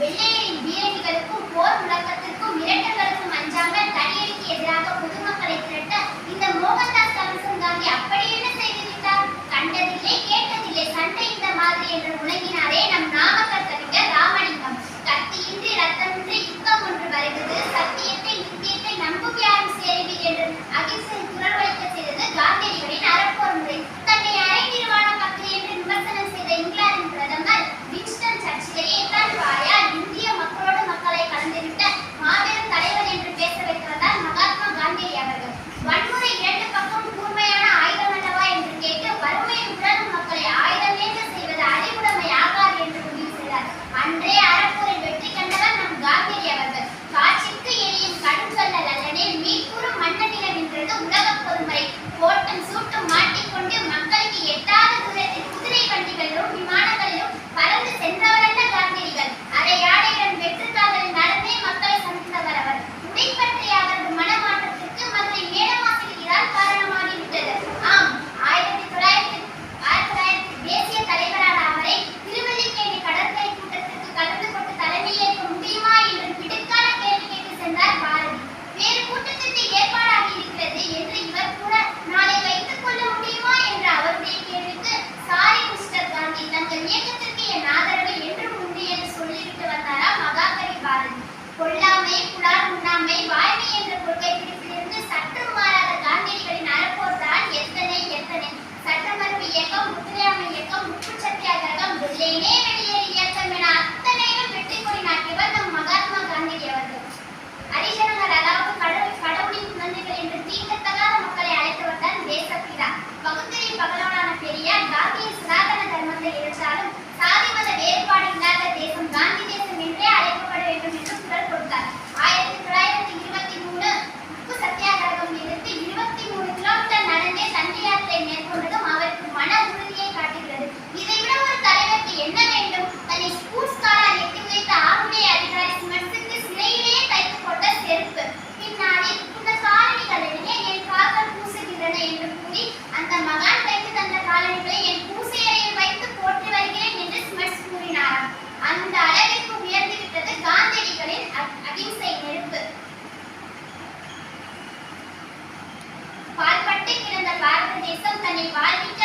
வெள்ளையரின் பீரங்கிகளுக்கும் போர் முழக்கத்திற்கும் மிரட்டல்களுக்கும் அஞ்சாமல் தனியடிக்கு எதிராக பொதுமக்களை திரட்ட இந்த மோகன்தாஸ் கரம்சந்த் காந்தி அப்படி என்ன செய்துவிட்டார்? கண்டதில்லை கேட்டதில்லை சண்டை இந்த மாதிரி என்று முழங்கினாரே நம் நாமக்கல் கவிஞர் ராமலிங்கம். கத்தியின்றி ரத்தமின்றி யுத்தம் ஒன்று வருகிறது, சத்தியத்தை நித்தியத்தை நம்பும் யாரும் சேருவீர் என்று அகிம்சை குரல் வலிக்க செய்தது காந்தியடிகளின் அறப்போர் முறை. தன்னை அரை நிர்வாண பக்தி என்று விமர்சனம் செய்த இங்கிலாந்தின் பிரதமர் வின்ஸ்டன் சர்ச்சிலையே தான் வாயால் இந்திய மக்களோடு மக்களை கலந்துவிட்ட மாபெரும் தலைவர் என்று பேச வைத்தவர்தான் மகாத்மா காந்தியடி அவர்கள். வன்முறை இரண்டு பக்கம் கூர்மையான ஆயுதம் அல்லவா என்று கேட்டு வறுமையை உணரும் மக்களை ஆயுதம் ஏற்ற செய்வது அறிவுடைமை ஆகாது என்று முடிவு செய்தார். அன்றே அறப்போரில் வெற்றி கண்டவர் நம் காந்தியடி அவர்கள். காட்சிக்கு எரியும் கடுங்கல்லல் அல்லனே மீக்கூறும் மன்னனிடம் என்றது உலக பொதுமறை. கோட்டும் சூட்டும் மாட்டிக்கொண்டு மக்களுக்கு எட்டாத தூரத்தில் குதிரை வண்டிகளிலும் விமானங்களிலும் பறந்து சென்றவரல்ல காந்தியடிகள். அரை ஆடையுடன் வெற்றுத்தாளில் நடந்தே மக்களை சந்தித்தவர் அவர். உடைப்பற்றிய அவரது மனமாற்றத்திற்கு மதுரை மேடமாசிரியரால் காரணமாகிவிட்டது. ஆம், 1900 தேசிய தலைவரான அவரை திருவல்லிக்கேணி கடற்கரை கூட்டத்திற்கு கலந்து கொண்டு தலைமையேற்க முடியுமா என்று பிடிக்கான கேள்வி கேட்டு சென்றார் பாரதி. வேறு கூட்டத்திற்கு ஏற்பாடாகி இருக்கிறது என்று இவர் கூட நாளை வைத்துக் கொள்ள முடியுமா என்ற அவருடைய கேள்விக்கு சாரி மிஸ்டர் காந்தி, தங்கள் இயக்கத்திற்கு என் ஆதரவு என்றும் உண்டு என்று சொல்லிவிட்டு வந்தாரா மகாகவி பாரதி. கொல்லாமை புலார் உண்ணாமை வாய்மை என்ற கொள்கை பிடிப்பிலிருந்து சற்று மாறாத காந்தியடிகளின் அறப்போர் தான் எத்தனை எத்தனை. சட்ட மறுப்பு இயக்கம், முத்துரையாமை இயக்கம், உப்பு சத்தியாகிரகம், வெள்ளையனே வெளியேறு இயக்கம் என அத்தனையும் வெற்றி கொடி நாட்டியவர் நம் மகாத்மா காந்தியடி அவர்கள். ஹரிஜனங்கள் அதாவது கடவுளின் குழந்தைகள் என்று தீண்டத்தகாத மக்களை அழைத்தவர் தான் தேசப்பிதா. பகுத்தறிவு பகலவனான பெரியார் காந்திய சனாதன தர்மத்தை எதிர்த்தாலும் சாதி மத வேறுபாடு இல்லாத தேசம் காந்தி தேசம் என்றே அழைக்கப்பட வேண்டும் என்று குரல் கொடுத்தார். 1923 உப்பு சத்தியாகிரகம் எதிர்த்து 23 கிலோமீட்டர் நடந்தே தண்டி யாத்திரை மேற்கொண்டதும் அவருக்கு மன உறுதியை காட்டுகிறது. இதைவிட ஒரு தலைவருக்கு என்ன வேண்டும்? தன்னை ஸ்பூட்ஸ் காரால் எட்டி வைத்த ஆகுடைய அதிகாரி சிமன்ஸுக்கு சிலையிலேயே தைத்து போட்ட செருப்பு. பின்னாடி இந்த காலணிகளிடையே என் கால்கள் பூசுகின்றன என்று கூறி அந்த மகான் தைத்து தந்த காலணிகளை என் பூசையறையில் வைத்து போற்றி வருகிறேன் என்று சிமன்ஸ் கூறினாராம். அந்த அளவிற்கு உயர்ந்துவிட்டது காந்தியடிகளின் அகிம்சை நெருப்பு. பால்பட்டு கிடந்த பாரத தேசம் தன்னை வாழ்விக்க